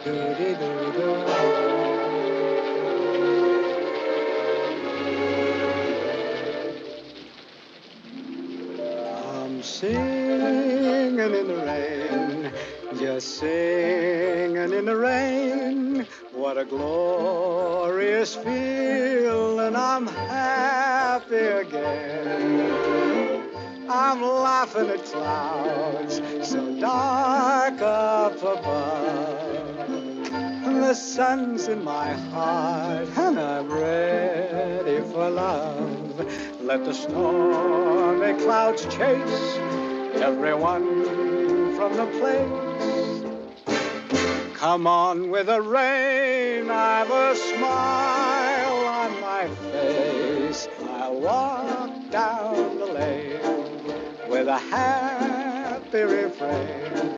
I'm singing in the rain, just singing in the rain. What a glorious feeling, I'm happy again. I'm laughing at clouds so dark up above. The sun's in my heart and I'm ready for love. Let the stormy clouds chase everyone from the place. Come on with the rain, I've a smile on my face. I'll walk down the lane with a happy refrain.